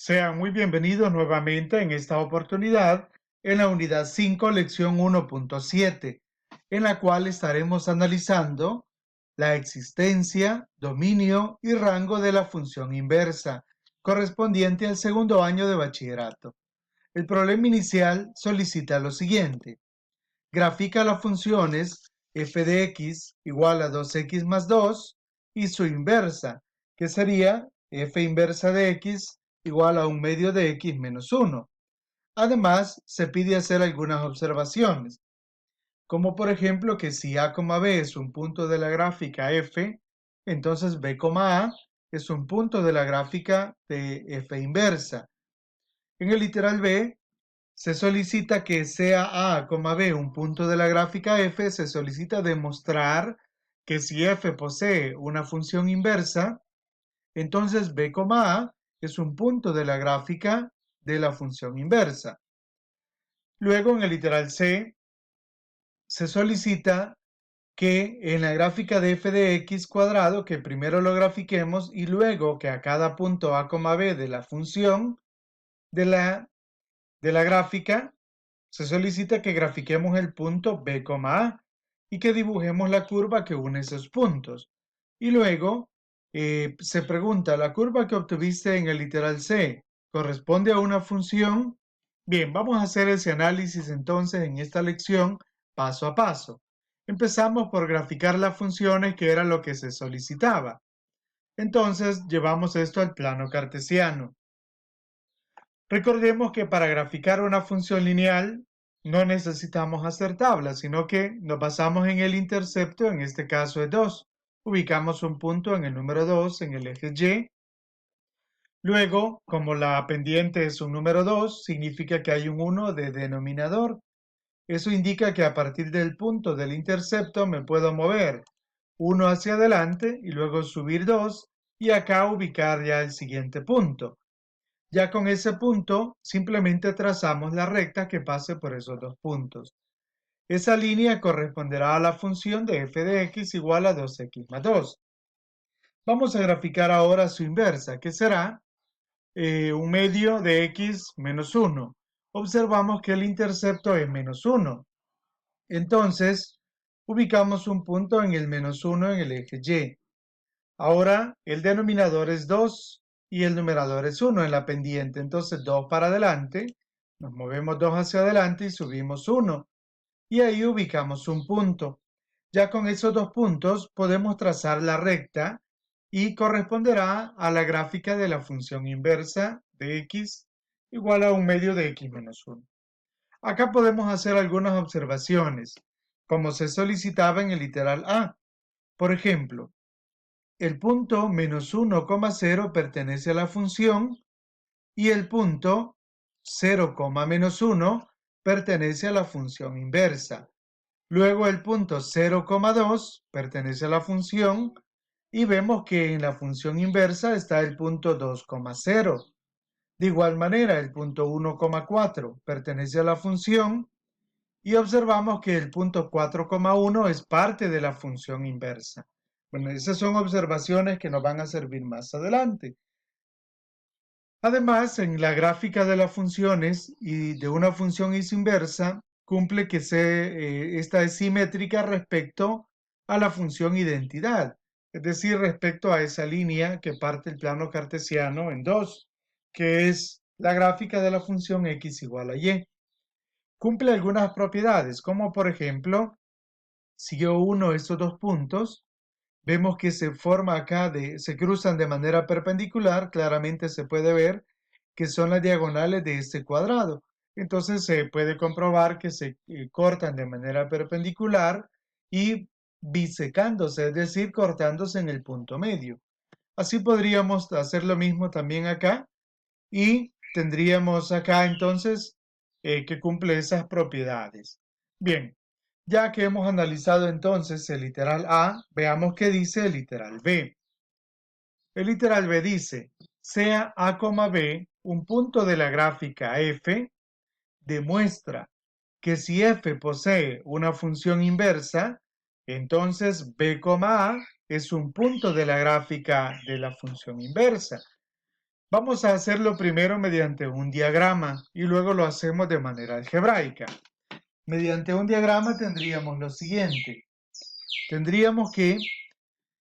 Sean muy bienvenidos nuevamente en esta oportunidad en la unidad 5, lección 1.7, en la cual estaremos analizando la existencia, dominio y rango de la función inversa, correspondiente al segundo año de bachillerato. El problema inicial solicita lo siguiente. Grafica las funciones f de x igual a 2x más 2 y su inversa, que sería f inversa de x igual a 1/2 de x menos 1. Además, se pide hacer algunas observaciones, como por ejemplo que si a, b es un punto de la gráfica f, entonces b, a es un punto de la gráfica de f inversa. En el literal b, se solicita que sea a, b un punto de la gráfica f, se solicita demostrar que si f posee una función inversa, entonces b, a es un punto de la gráfica de la función inversa. Luego, en el literal C, se solicita que en la gráfica de f de x cuadrado, que primero lo grafiquemos y luego que a cada punto a, b de la función de la gráfica, se solicita que grafiquemos el punto b, a y que dibujemos la curva que une esos puntos. Y luego se pregunta, ¿la curva que obtuviste en el literal C corresponde a una función? Bien, vamos a hacer ese análisis entonces en esta lección paso a paso. Empezamos por graficar las funciones, que era lo que se solicitaba. Entonces llevamos esto al plano cartesiano. Recordemos que para graficar una función lineal no necesitamos hacer tablas, sino que nos basamos en el intercepto, en este caso es 2. Ubicamos un punto en el número 2 en el eje Y. Luego, como la pendiente es un número 2, significa que hay un 1 de denominador. Eso indica que a partir del punto del intercepto me puedo mover 1 hacia adelante y luego subir 2 y acá ubicar ya el siguiente punto. Ya con ese punto, simplemente trazamos la recta que pase por esos dos puntos. Esa línea corresponderá a la función de f de x igual a 2x más 2. Vamos a graficar ahora su inversa, que será 1/2 de x menos 1. Observamos que el intercepto es menos 1. Entonces, ubicamos un punto en el menos 1 en el eje Y. Ahora, el denominador es 2 y el numerador es 1 en la pendiente. Entonces, 2 para adelante, nos movemos 2 hacia adelante y subimos 1. Y ahí ubicamos un punto. Ya con esos dos puntos podemos trazar la recta y corresponderá a la gráfica de la función inversa de x igual a 1/2 de x menos 1. Acá podemos hacer algunas observaciones, como se solicitaba en el literal A. Por ejemplo, el punto menos 1,0 pertenece a la función y el punto 0, menos 1 pertenece a la función inversa. Luego el punto 0,2 pertenece a la función y vemos que en la función inversa está el punto 2,0. De igual manera, el punto 1,4 pertenece a la función y observamos que el punto 4,1 es parte de la función inversa. Bueno, esas son observaciones que nos van a servir más adelante. Además, en la gráfica de las funciones y de una función inversa, cumple que esta es simétrica respecto a la función identidad, es decir, respecto a esa línea que parte el plano cartesiano en dos, que es la gráfica de la función x igual a y. Cumple algunas propiedades, como por ejemplo, si yo uno estos dos puntos, vemos que se forma acá, se cruzan de manera perpendicular, claramente se puede ver que son las diagonales de este cuadrado. Entonces se puede comprobar que se cortan de manera perpendicular y bisecándose, es decir, cortándose en el punto medio. Así podríamos hacer lo mismo también acá y tendríamos acá entonces que cumple esas propiedades. Bien, ya que hemos analizado entonces el literal A, veamos qué dice el literal B. El literal B dice, sea A, B un punto de la gráfica f, demuestra que si f posee una función inversa, entonces B, A es un punto de la gráfica de la función inversa. Vamos a hacerlo primero mediante un diagrama y luego lo hacemos de manera algebraica. Mediante un diagrama tendríamos lo siguiente. Tendríamos que,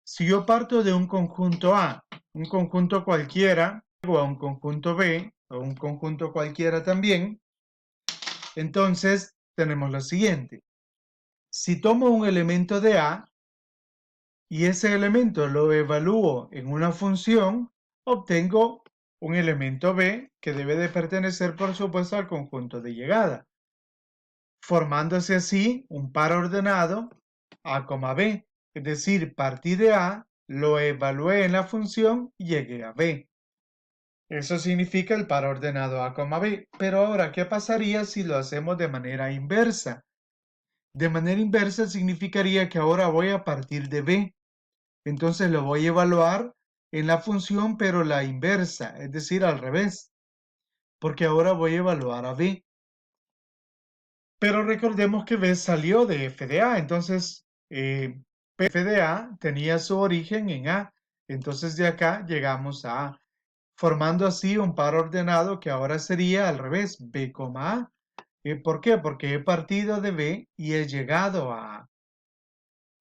si yo parto de un conjunto A, un conjunto cualquiera, o a un conjunto B, o un conjunto cualquiera también, entonces tenemos lo siguiente. Si tomo un elemento de A y ese elemento lo evalúo en una función, obtengo un elemento B que debe de pertenecer, por supuesto, al conjunto de llegada, formándose así un par ordenado A, B. Es decir, partí de A, lo evalué en la función y llegué a B. Eso significa el par ordenado A, B. Pero ahora, ¿qué pasaría si lo hacemos de manera inversa? De manera inversa significaría que ahora voy a partir de B. Entonces lo voy a evaluar en la función, pero la inversa, es decir, al revés, porque ahora voy a evaluar a B. Pero recordemos que B salió de f de A, entonces f de A tenía su origen en A. Entonces de acá llegamos a A, formando así un par ordenado que ahora sería al revés, B, A. ¿Por qué? Porque he partido de B y he llegado a A.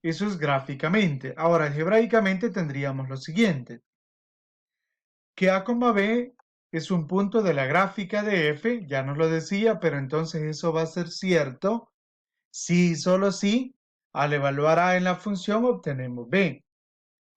Eso es gráficamente. Ahora, algebraicamente tendríamos lo siguiente. Que A, B es un punto de la gráfica de F, ya nos lo decía, pero entonces eso va a ser cierto si y solo si al evaluar A en la función obtenemos B.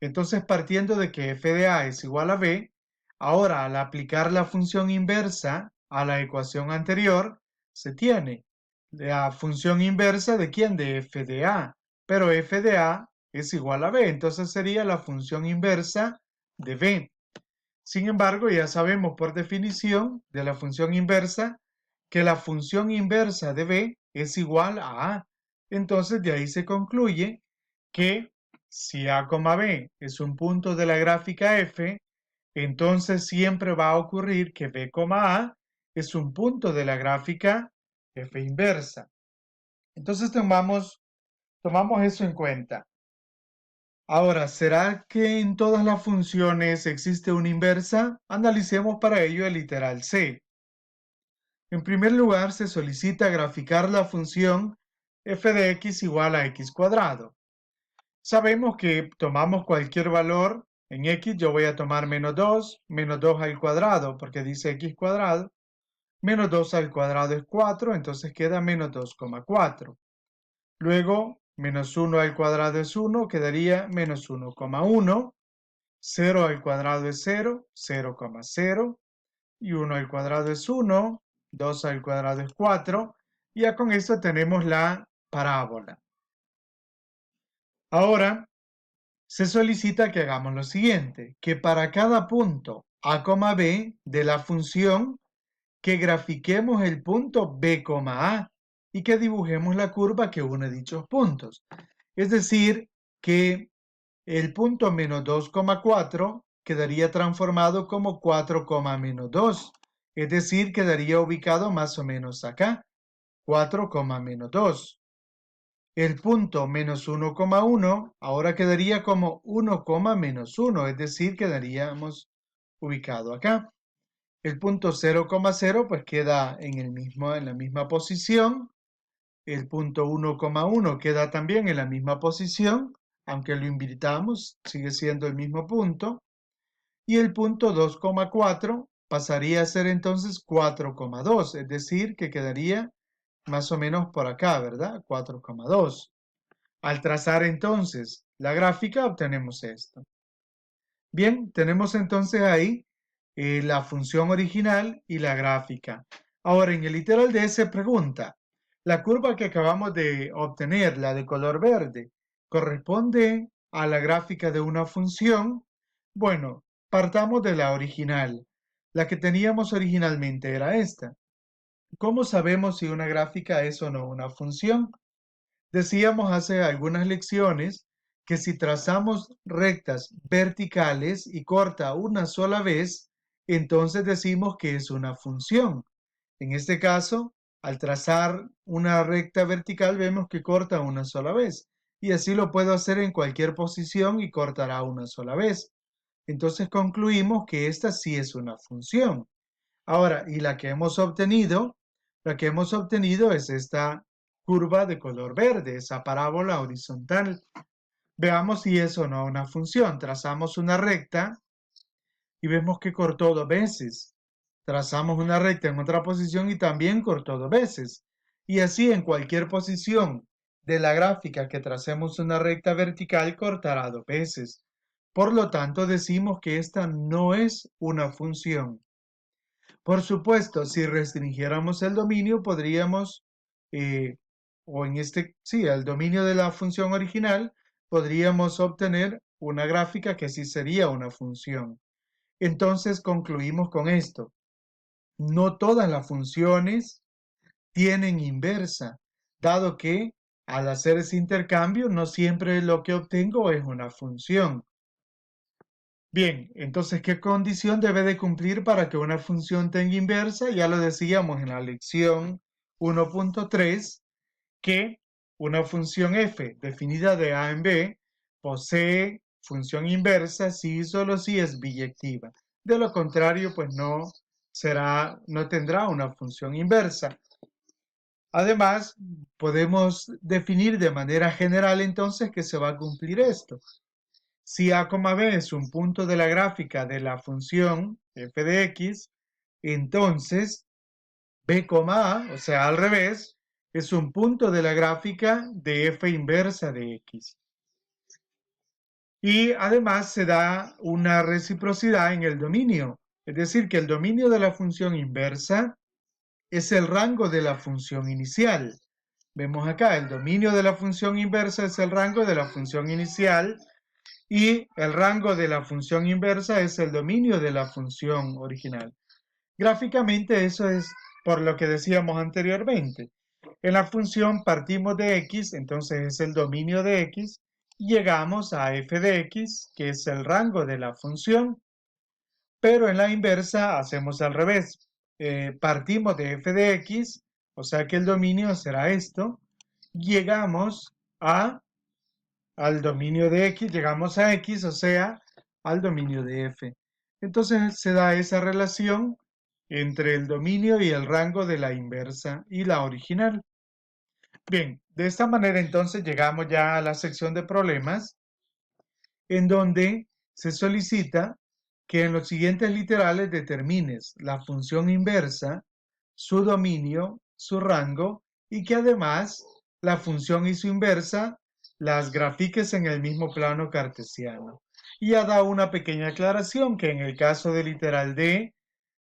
Entonces, partiendo de que f de A es igual a B, ahora al aplicar la función inversa a la ecuación anterior, se tiene la función inversa de quién, de f de A, pero f de A es igual a B, entonces sería la función inversa de B. Sin embargo, ya sabemos por definición de la función inversa que la función inversa de B es igual a A. Entonces, de ahí se concluye que si A, B es un punto de la gráfica F, entonces siempre va a ocurrir que B, A es un punto de la gráfica F inversa. Entonces tomamos eso en cuenta. Ahora, ¿será que en todas las funciones existe una inversa? Analicemos para ello el literal C. En primer lugar, se solicita graficar la función f de x igual a x cuadrado. Sabemos que tomamos cualquier valor en x, yo voy a tomar menos 2 al cuadrado, porque dice x cuadrado, menos 2 al cuadrado es 4, entonces queda menos 2,4. Luego, menos 1 al cuadrado es 1, quedaría menos 1,1. 0 al cuadrado es 0, 0,0. Y 1 al cuadrado es 1, 2 al cuadrado es 4. Y ya con esto tenemos la parábola. Ahora, se solicita que hagamos lo siguiente, que para cada punto A, B de la función, que grafiquemos el punto B, A y que dibujemos la curva que une dichos puntos. Es decir, que el punto menos 2,4 quedaría transformado como 4, menos 2. Es decir, quedaría ubicado más o menos acá, 4, menos 2. El punto menos 1,1 ahora quedaría como 1, menos 1, es decir, quedaríamos ubicado acá. El punto 0,0 pues queda en la misma posición. El punto 1,1 queda también en la misma posición, aunque lo invirtamos, sigue siendo el mismo punto. Y el punto 2,4 pasaría a ser entonces 4,2, es decir, que quedaría más o menos por acá, ¿verdad? 4,2. Al trazar entonces la gráfica obtenemos esto. Bien, tenemos entonces ahí la función original y la gráfica. Ahora, en el literal D se pregunta, la curva que acabamos de obtener, la de color verde, ¿corresponde a la gráfica de una función? Bueno, partamos de la original. La que teníamos originalmente era esta. ¿Cómo sabemos si una gráfica es o no una función? Decíamos hace algunas lecciones que si trazamos rectas verticales y corta una sola vez, entonces decimos que es una función. En este caso, al trazar una recta vertical, vemos que corta una sola vez. Y así lo puedo hacer en cualquier posición y cortará una sola vez. Entonces concluimos que esta sí es una función. Ahora, y la que hemos obtenido es esta curva de color verde, esa parábola horizontal. Veamos si es o no una función. Trazamos una recta y vemos que cortó 2 veces. Trazamos una recta en otra posición y también cortó 2 veces. Y así en cualquier posición de la gráfica que tracemos una recta vertical cortará 2 veces. Por lo tanto, decimos que esta no es una función. Por supuesto, si restringiéramos el dominio, podríamos, o en sí, el dominio de la función original, podríamos obtener una gráfica que sí sería una función. Entonces concluimos con esto. No todas las funciones tienen inversa, dado que al hacer ese intercambio no siempre lo que obtengo es una función. Bien, entonces, ¿qué condición debe de cumplir para que una función tenga inversa? Ya lo decíamos en la lección 1.3, que una función f definida de a en b posee función inversa si y solo si es biyectiva. De lo contrario, pues no tendrá una función inversa. Además, podemos definir de manera general entonces que se va a cumplir esto. Si a, b es un punto de la gráfica de la función f de x, entonces b, a, o sea, al revés, es un punto de la gráfica de f inversa de x. Y además se da una reciprocidad en el dominio, es decir, que el dominio de la función inversa es el rango de la función inicial. Vemos acá, el dominio de la función inversa es el rango de la función inicial y el rango de la función inversa es el dominio de la función original. Gráficamente eso es por lo que decíamos anteriormente. En la función partimos de x, entonces es el dominio de x, y llegamos a f de x, que es el rango de la función, pero en la inversa hacemos al revés. Partimos de f de x, o sea que el dominio será esto, llegamos al dominio de x, llegamos a x, o sea, al dominio de f. Entonces se da esa relación entre el dominio y el rango de la inversa y la original. Bien, de esta manera entonces llegamos ya a la sección de problemas, en donde se solicita que en los siguientes literales determines la función inversa, su dominio, su rango, y que además la función y su inversa las grafiques en el mismo plano cartesiano. Y ya da una pequeña aclaración que en el caso del literal D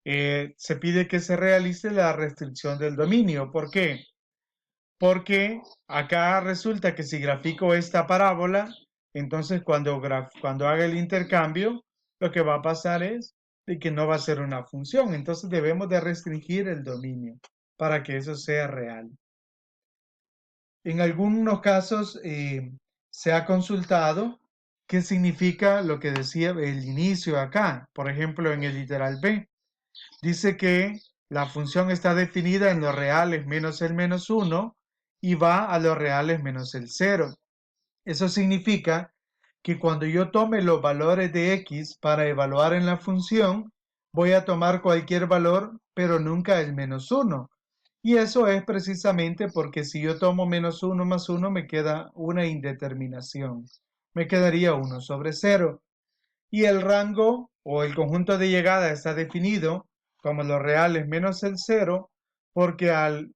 se pide que se realice la restricción del dominio. ¿Por qué? Porque acá resulta que si grafico esta parábola, entonces cuando haga el intercambio, lo que va a pasar es de que no va a ser una función. Entonces debemos de restringir el dominio para que eso sea real. En algunos casos se ha consultado qué significa lo que decía el inicio acá. Por ejemplo, en el literal B. Dice que la función está definida en los reales menos el menos 1 y va a los reales menos el 0. Eso significa que cuando yo tome los valores de x para evaluar en la función, voy a tomar cualquier valor, pero nunca el menos 1. Y eso es precisamente porque si yo tomo menos 1 más 1, me queda una indeterminación. Me quedaría 1 sobre 0. Y el rango o el conjunto de llegada está definido como los reales menos el 0, porque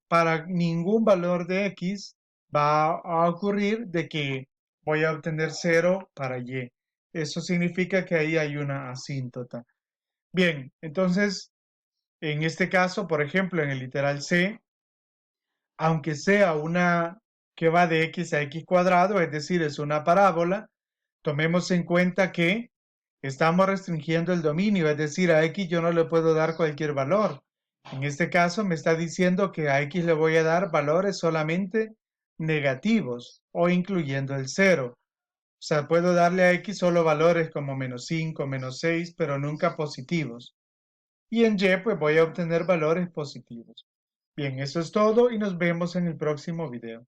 para ningún valor de x va a ocurrir de que voy a obtener 0 para y. Eso significa que ahí hay una asíntota. Bien, entonces, en este caso, por ejemplo, en el literal C, aunque sea una que va de x a x cuadrado, es decir, es una parábola, tomemos en cuenta que estamos restringiendo el dominio, es decir, a x yo no le puedo dar cualquier valor. En este caso me está diciendo que a x le voy a dar valores solamente negativos o incluyendo el 0. O sea, puedo darle a x solo valores como menos 5, menos 6, pero nunca positivos. Y en y pues voy a obtener valores positivos. Bien, eso es todo y nos vemos en el próximo video.